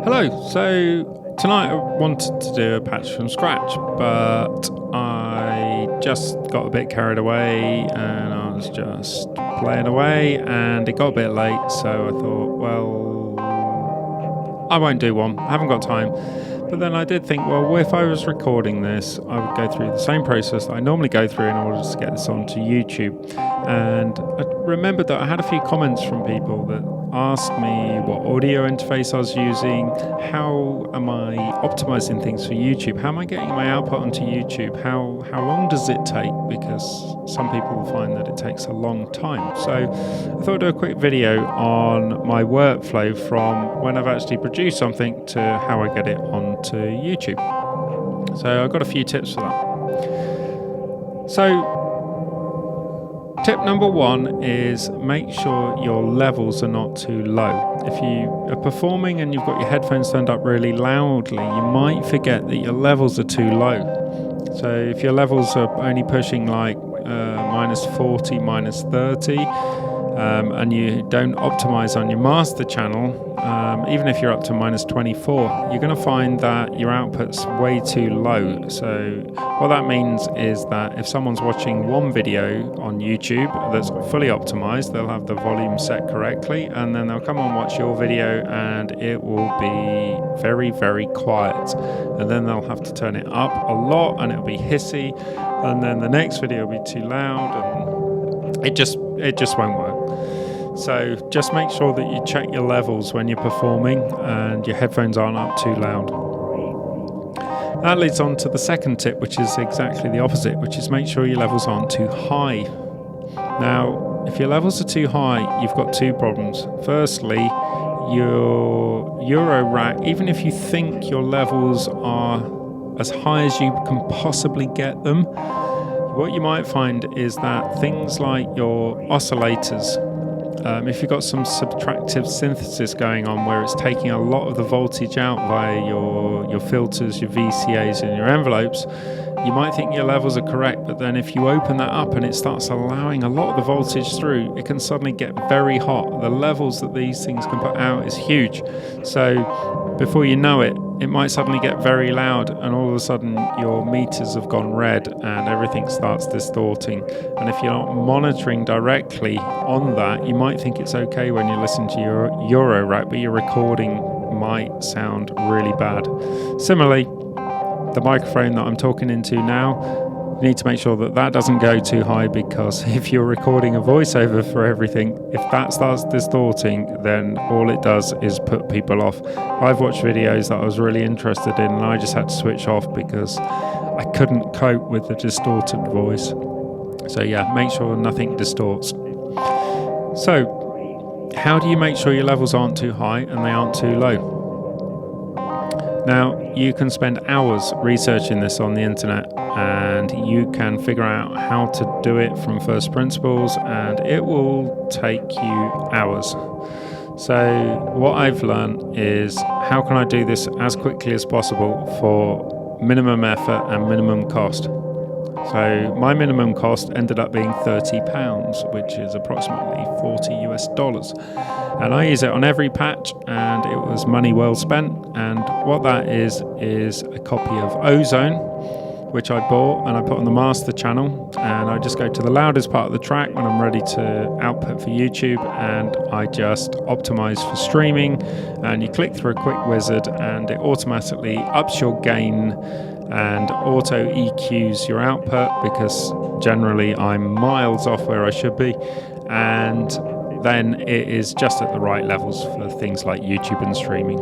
Hello, so tonight I wanted to do a patch from scratch, but I just got a bit carried away and I was just playing away and it got a bit late, so I thought, well, I won't do one, I haven't got time. But then I did think, well, if I was recording this, I would go through the same process that I normally go through in order to get this onto YouTube. And I remembered that I had a few comments from people that asked me what audio interface I was using, how am I optimizing things for YouTube, how am I getting my output onto YouTube, how long does it take, because some people find that it takes a long time. So I thought I'd do a quick video on my workflow from when I've actually produced something to how I get it onto YouTube. So I've got a few tips for that. So tip number one is make sure your levels are not too low. If you are performing and you've got your headphones turned up really loudly, you might forget that your levels are too low. So if your levels are only pushing like minus 40, minus 30, and you don't optimize on your master channel, even if you're up to minus 24, you're going to find that your output's way too low. So what that means is that if someone's watching one video on YouTube that's fully optimized, they'll have the volume set correctly, and then they'll come and watch your video and it will be very, very quiet. And then they'll have to turn it up a lot and it'll be hissy, and then the next video will be too loud, and it just won't work. So just make sure that you check your levels when you're performing and your headphones aren't up too loud. That leads on to the second tip, which is exactly the opposite, which is make sure your levels aren't too high. Now, if your levels are too high, you've got two problems. Firstly, your Euro rack, even if you think your levels are as high as you can possibly get them, what you might find is that things like your oscillators, if you've got some subtractive synthesis going on where it's taking a lot of the voltage out via your filters, your VCAs and your envelopes, you might think your levels are correct, but then if you open that up and it starts allowing a lot of the voltage through, it can suddenly get very hot. The levels that these things can put out is huge. So before you know it, it might suddenly get very loud and all of a sudden your meters have gone red and everything starts distorting. And if you're not monitoring directly on that, you might think it's okay when you listen to your Euro rack, but your recording might sound really bad. Similarly, the microphone that I'm talking into now, you need to make sure that that doesn't go too high, because if you're recording a voiceover for everything, if that starts distorting, then all it does is put people off. I've watched videos that I was really interested in and I just had to switch off because I couldn't cope with the distorted voice. So yeah, make sure nothing distorts. So how do you make sure your levels aren't too high and they aren't too low? Now, you can spend hours researching this on the internet and you can figure out how to do it from first principles, and it will take you hours. So what I've learned is how can I do this as quickly as possible for minimum effort and minimum cost. So my minimum cost ended up being £30, which is approximately $40. And I use it on every patch and it was money well spent. And what that is a copy of Ozone, which I bought and I put on the master channel, and I just go to the loudest part of the track when I'm ready to output for YouTube, and I just optimize for streaming, and you click through a quick wizard and it automatically ups your gain and auto EQs your output, because generally I'm miles off where I should be, and then it is just at the right levels for things like YouTube and streaming.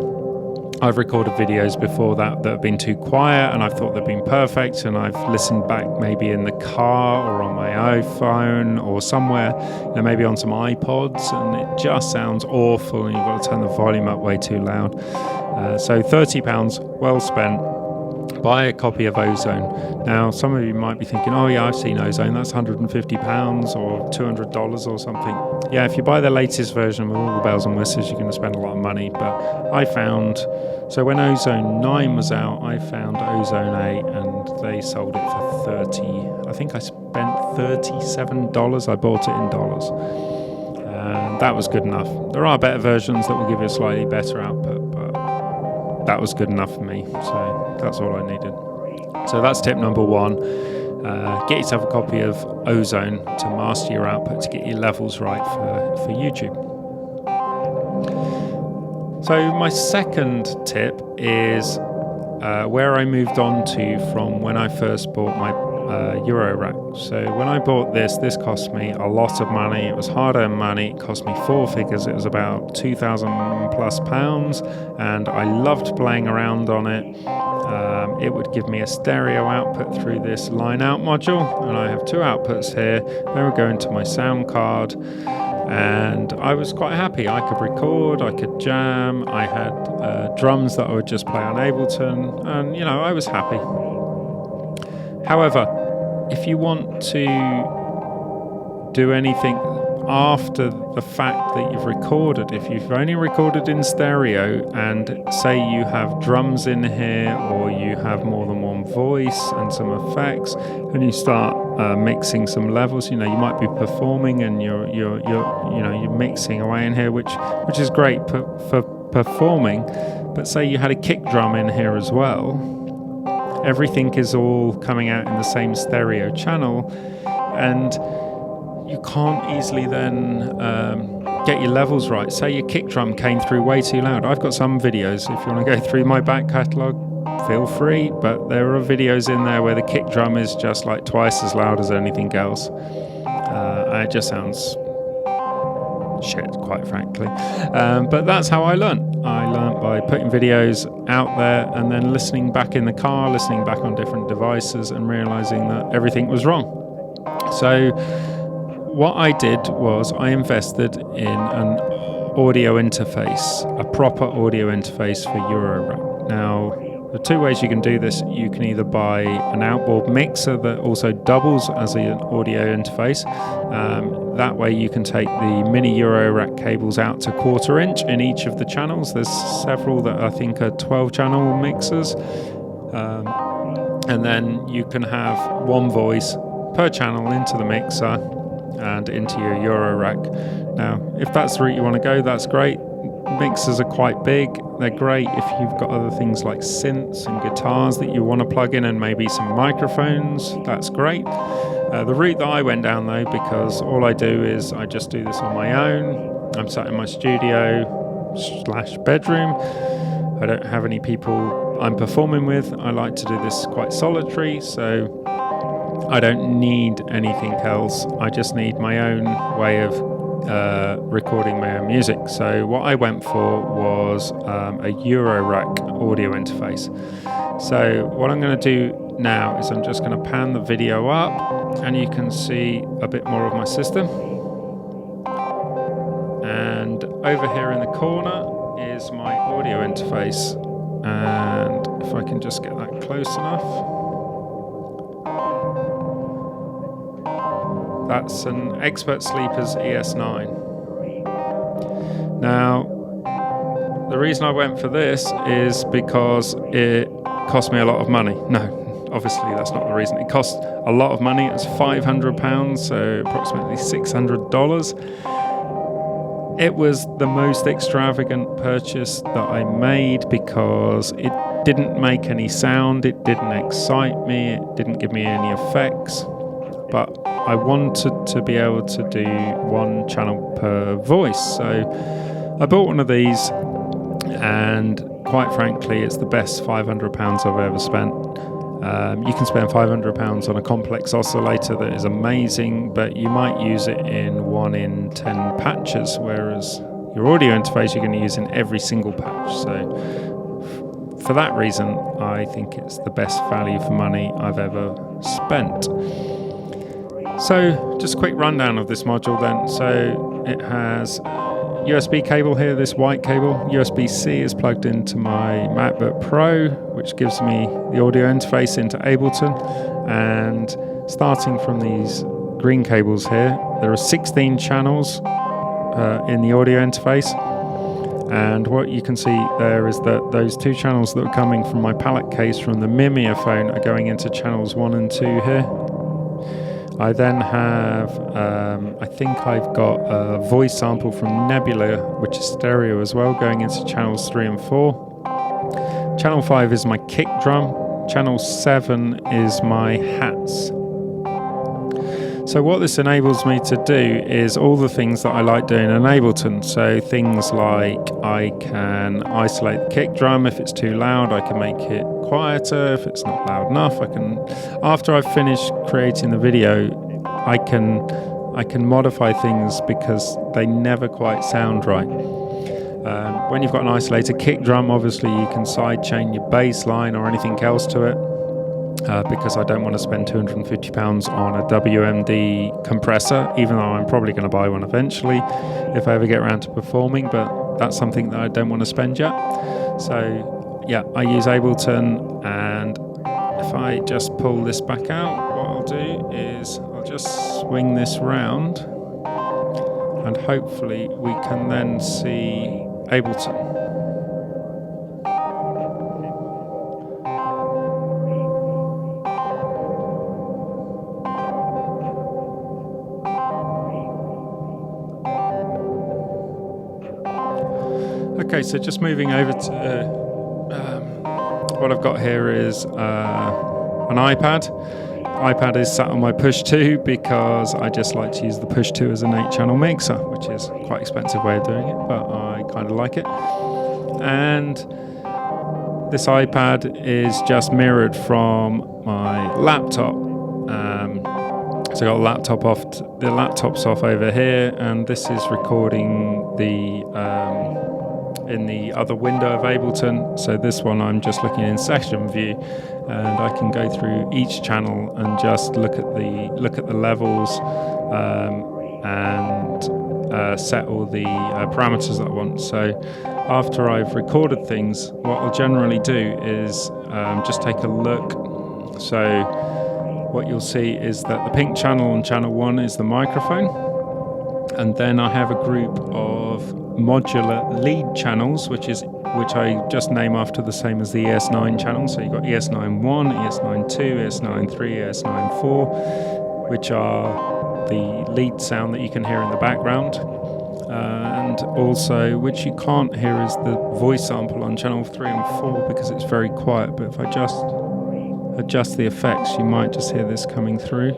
I've recorded videos before that have been too quiet and I've thought they've been perfect, and I've listened back maybe in the car or on my iPhone or somewhere, maybe on some iPods, and it just sounds awful and you've got to turn the volume up way too loud. So £30 well spent. Buy a copy of Ozone. Now, some of you might be thinking, oh yeah, I've seen Ozone, that's £150 or $200 or something. Yeah, if you buy the latest version with all the bells and whistles, you're going to spend a lot of money. But I found, so when Ozone 9 was out, I found Ozone 8 and they sold it for 30. I think I spent $37. I bought it in dollars. And that was good enough. There are better versions that will give you a slightly better output, but that was good enough for me. So that's all I needed. So that's tip number 1. Get yourself a copy of Ozone to master your output, to get your levels right for YouTube. So my second tip is where I moved on to from when I first bought my Euro rack. So when I bought this cost me a lot of money. It was hard-earned money. It cost me 4 figures. It was about £2,000+, and I loved playing around on it. It would give me a stereo output through this line out module, and I have 2 outputs here. They would go into my sound card, and I was quite happy. I could record, I could jam, I had drums that I would just play on Ableton, and I was happy. However, if you want to do anything after the fact that you've recorded, if you've only recorded in stereo and say you have drums in here, or you have more than one voice and some effects, and you start mixing some levels, you might be performing and you're mixing away in here, which is great for performing. But say you had a kick drum in here as well, everything is all coming out in the same stereo channel, and you can't easily then get your levels right. Say your kick drum came through way too loud. I've got some videos, if you want to go through my back catalogue, feel free, but there are videos in there where the kick drum is just like twice as loud as anything else. And it just sounds shit, quite frankly. But that's how I learned. I learned by putting videos out there and then listening back in the car, listening back on different devices, and realizing that everything was wrong. So what I did was I invested in an audio interface, a proper audio interface for Eurorack. Now, there are 2 ways you can do this. You can either buy an outboard mixer that also doubles as an audio interface. That way you can take the mini Eurorack cables out to 1/4 inch in each of the channels. There's several that I think are 12-channel mixers. And then you can have one voice per channel into the mixer and into your Eurorack. Now, if that's the route you want to go, that's great. Mixers are quite big. They're great if you've got other things like synths and guitars that you want to plug in, and maybe some microphones. That's great. The route that I went down, though, because all I do is I just do this on my own. I'm sat in my studio/bedroom. I don't have any people I'm performing with. I like to do this quite solitary, so I don't need anything else. I just need my own way of recording my own music. So what I went for was a Eurorack audio interface. So what I'm going to do now is I'm just going to pan the video up, and you can see a bit more of my system. And over here in the corner is my audio interface, and if I can just get that close enough, that's an Expert Sleepers ES9. Now, the reason I went for this is because it cost me a lot of money. No, obviously that's not the reason. It cost a lot of money. It was £500, so approximately $600. It was the most extravagant purchase that I made because it didn't make any sound, it didn't excite me, it didn't give me any effects. But I wanted to be able to do 1 channel per voice. So I bought one of these, and quite frankly, it's the best £500 I've ever spent. You can spend £500 on a complex oscillator that is amazing, but you might use it in 1 in 10 patches, whereas your audio interface you're going to use in every single patch. So for that reason, I think it's the best value for money I've ever spent. So just a quick rundown of this module then. So it has USB cable here, this white cable. USB-C is plugged into my MacBook Pro, which gives me the audio interface into Ableton. And starting from these green cables here, there are 16 channels in the audio interface. And what you can see there is that those 2 channels that are coming from my palette case from the Mimia phone are going into channels 1 and 2 here. I then have, I think I've got a voice sample from Nebula, which is stereo as well, going into channels 3 and 4. Channel 5 is my kick drum. Channel 7 is my hats. So what this enables me to do is all the things that I like doing in Ableton. So things like I can isolate the kick drum. If it's too loud, I can make it quieter. If it's not loud enough, I can, after I've finished creating the video, I can modify things because they never quite sound right. When you've got an isolated kick drum, obviously you can sidechain your bass line or anything else to it, because I don't want to spend £250 on a WMD compressor, even though I'm probably going to buy one eventually if I ever get around to performing, but that's something that I don't want to spend yet. So yeah, I use Ableton, and if I just pull this back out, what I'll do is I'll just swing this round, and hopefully we can then see Ableton. Okay, so just moving over to what I've got here is an iPad. iPad is sat on my push 2 because I just like to use the push 2 as an 8-channel mixer, which is quite an expensive way of doing it, but I kind of like it. And this iPad is just mirrored from my laptop. So I got the laptop's off over here, and this is recording the in the other window of Ableton. So this one I'm just looking in session view, and I can go through each channel and just look at the levels and set all the parameters that I want. So after I've recorded things, what I'll generally do is just take a look. So what you'll see is that the pink channel on channel 1 is the microphone, and then I have a group of modular lead channels, which I just name after the same as the ES9 channel. So you've got ES9 1, ES9 2, ES9 3, ES9 4, which are the lead sound that you can hear in the background, and also which you can't hear is the voice sample on channel 3 and 4 because it's very quiet. But if I just adjust the effects, you might just hear this coming through.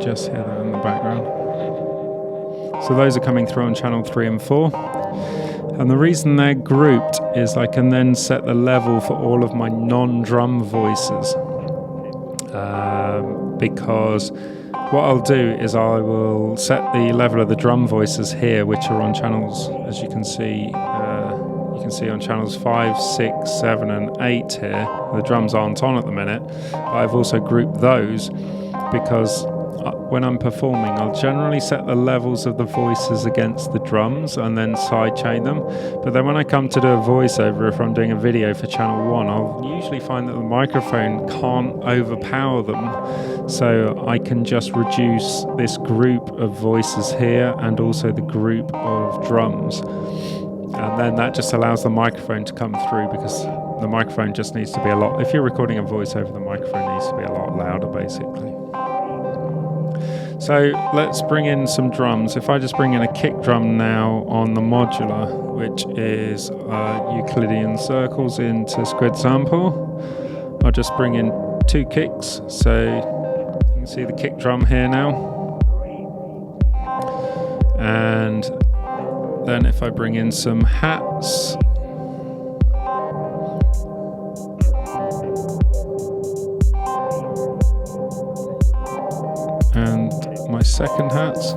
Just hear that in the background. So those are coming through on channel 3 and 4. And the reason they're grouped is I can then set the level for all of my non-drum voices. Because what I'll do is I will set the level of the drum voices here, which are on channels, as you can see on channels 5, 6, 7 and 8 here. The drums aren't on at the minute, but I've also grouped those because when I'm performing, I'll generally set the levels of the voices against the drums and then sidechain them. But then when I come to do a voiceover, if I'm doing a video for channel 1, I'll usually find that the microphone can't overpower them. So I can just reduce this group of voices here and also the group of drums. And then that just allows the microphone to come through, because the microphone just needs to be a lot, if you're recording a voiceover, the microphone needs to be a lot louder basically. So let's bring in some drums. If I just bring in a kick drum now on the modular, which is Euclidean circles into Squid Sample, I'll just bring in 2 kicks. So you can see the kick drum here now. And then if I bring in some hats, and my second hats.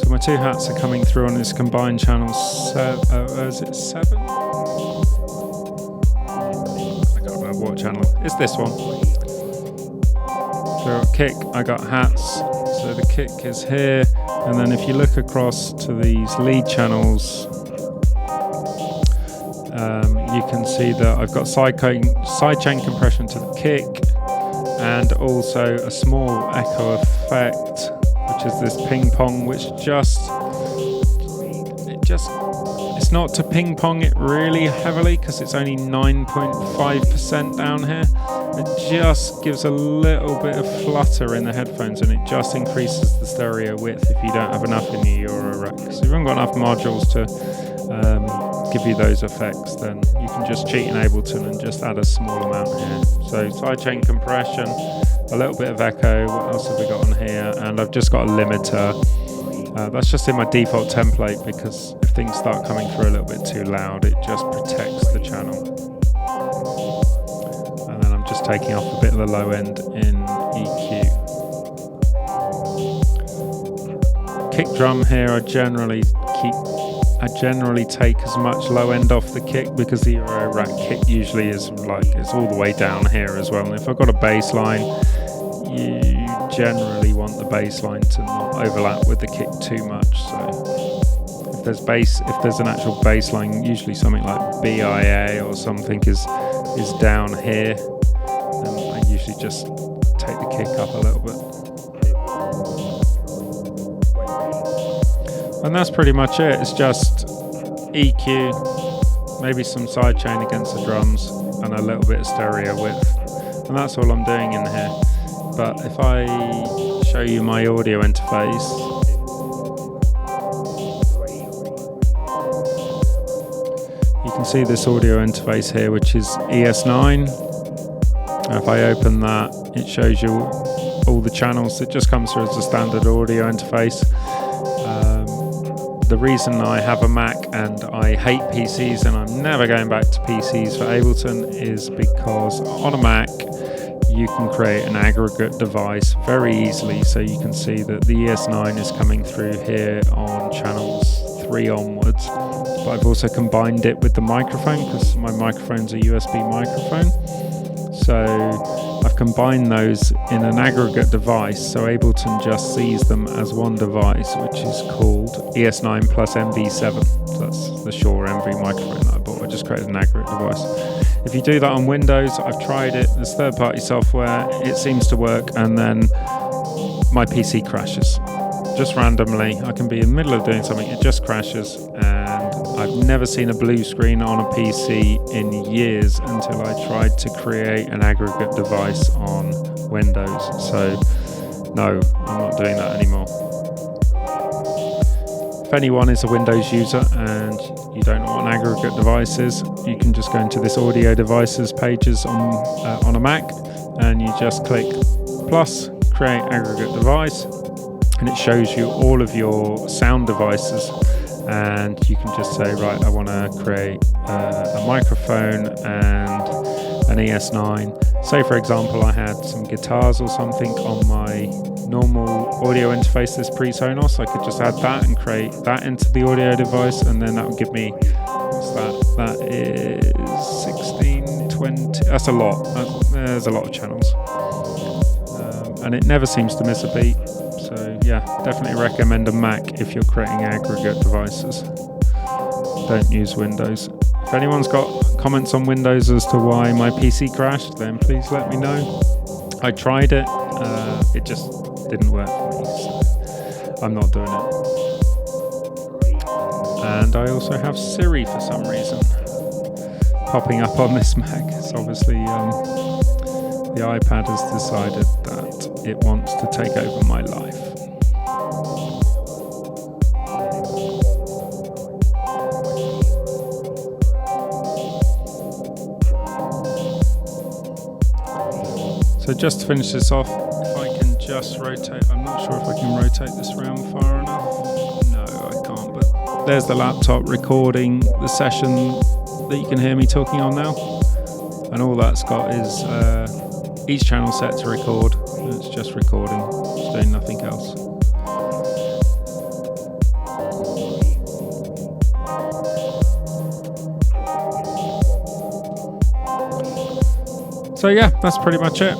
So my 2 hats are coming through on this combined channel. Is it 7? I can't remember what channel. It's this one. So I got kick, I got hats. So the kick is here, and then if you look across to these lead channels, you can see that I've got sidechain compression to the kick, and also a small echo effect, which is this ping pong, which it's not to ping pong it really heavily because it's only 9.5% down here. It just gives a little bit of flutter in the headphones, and it just increases the stereo width if you don't have enough in the Euro rack. So if you haven't got enough modules to give you those effects, then you can just cheat in Ableton and just add a small amount here. So sidechain compression, a little bit of echo. What else have we got on here? And I've just got a limiter. That's just in my default template because if things start coming through a little bit too loud, it just protects the channel. And then I'm just taking off a bit of the low end in EQ. Kick drum here, I generally take as much low end off the kick because the Euro rack kick usually is like, it's all the way down here as well. And if I've got a bass line, you generally want the bass line to not overlap with the kick too much. So if there's an actual bass line, usually something like BIA or something is down here, and I usually just take the kick up a little bit. And that's pretty much it. It's just EQ, maybe some sidechain against the drums, and a little bit of stereo width. And that's all I'm doing in here. But if I show you my audio interface, you can see this audio interface here, which is ES9. If I open that, it shows you all the channels. It just comes through as a standard audio interface. The reason I have a Mac and I hate PCs and I'm never going back to PCs for Ableton is because on a Mac you can create an aggregate device very easily. So you can see that the ES9 is coming through here on channels 3 onwards. But I've also combined it with the microphone because my microphone's a USB microphone. So I've combined those in an aggregate device, so Ableton just sees them as one device, which is called ES9 plus MV7. So that's the Shure MV microphone that I bought. I just created an aggregate device. If you do that on Windows, I've tried it, there's third-party software, it seems to work, and then my PC crashes. Just randomly, I can be in the middle of doing something, it just crashes, and I've never seen a blue screen on a PC in years until I tried to create an aggregate device on Windows. So no, I'm not doing that anymore. If anyone is a Windows user and you don't know what an aggregate device is, you can just go into this audio devices pages on a Mac, and you just click plus, create aggregate device, and it shows you all of your sound devices. And you can just say, right, I want to create a microphone and an ES9. Say, for example, I had some guitars or something on my normal audio interface, this pre-Sonos. I could just add that and create that into the audio device, and then that would give me, what's that? That is 16, 20, that's a lot. There's a lot of channels. And it never seems to miss a beat. So yeah, definitely recommend a Mac if you're creating aggregate devices. Don't use Windows. If anyone's got comments on Windows as to why my PC crashed, then please let me know. I tried it, it just didn't work for me, so I'm not doing it. And I also have Siri for some reason popping up on this Mac. It's obviously the iPad has decided that it wants to take over my life. So just to finish this off, if I can just rotate, I'm not sure if I can rotate this around far enough. No, I can't, but there's the laptop recording the session that you can hear me talking on now. And all that's got is each channel set to record. It's just recording, it's doing nothing else. So yeah, that's pretty much it.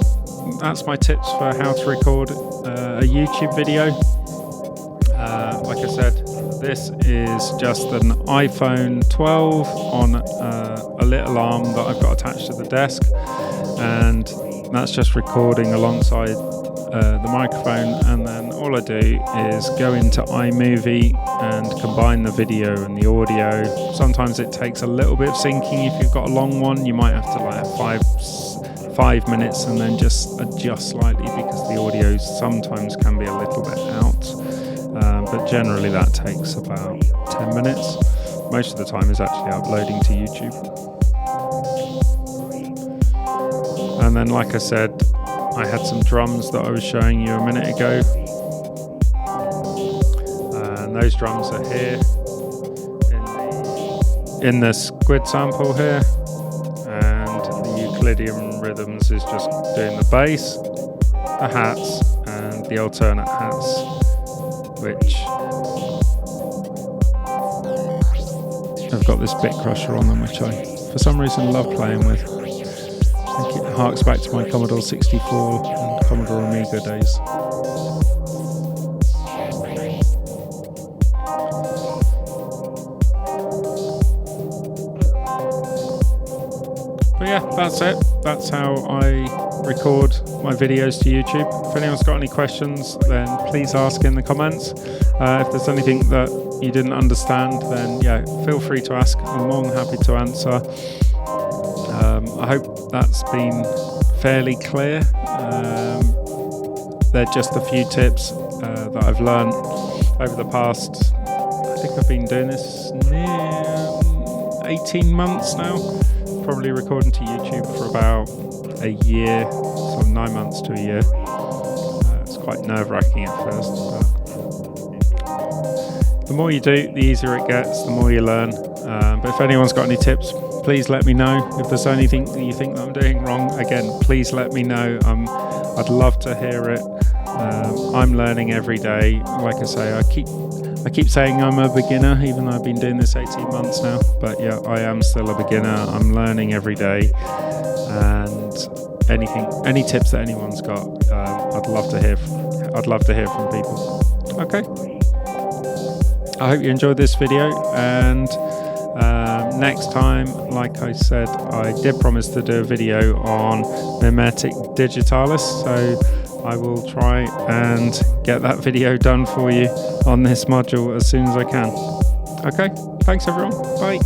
That's my tips for how to record a YouTube video. Like I said, this is just an iPhone 12 on a little arm that I've got attached to the desk, and that's just recording alongside the microphone, and then all I do is go into iMovie and combine the video and the audio. Sometimes it takes a little bit of syncing. If you've got a long one, you might have to like have 5 minutes and then just adjust slightly, because the audio sometimes can be a little bit out. But generally that takes about 10 minutes. Most of the time is actually uploading to YouTube. And then, like I said, I had some drums that I was showing you a minute ago, and those drums are here in the squid sample here, and the Euclidean rhythms is just doing the bass, the hats, and the alternate hats, which have got this bit crusher on them, which I for some reason love playing with. I think it harks back to my Commodore 64 and Commodore Amiga days. But yeah, that's it. That's how I record my videos to YouTube. If anyone's got any questions, then please ask in the comments. If there's anything that you didn't understand, then yeah, feel free to ask. I'm more than happy to answer. I hope that's been fairly clear. They're just a few tips that I've learned over the past, I think I've been doing this near 18 months now. Probably recording to YouTube for about a year, so 9 months to a year. It's quite nerve-wracking at first, but the more you do, the easier it gets, the more you learn. But if anyone's got any tips, please let me know. If there's anything that you think that I'm doing wrong, again, please let me know. I'd love to hear it. I'm learning every day. Like I say, I keep saying I'm a beginner, even though I've been doing this 18 months now. But yeah, I am still a beginner. I'm learning every day. And any tips that anyone's got, I'd love to hear from people. Okay. I hope you enjoyed this video, and next time, like I said, I did promise to do a video on Mimetic Digitalis, so I will try and get that video done for you on this module as soon as I can. Okay, thanks everyone, bye.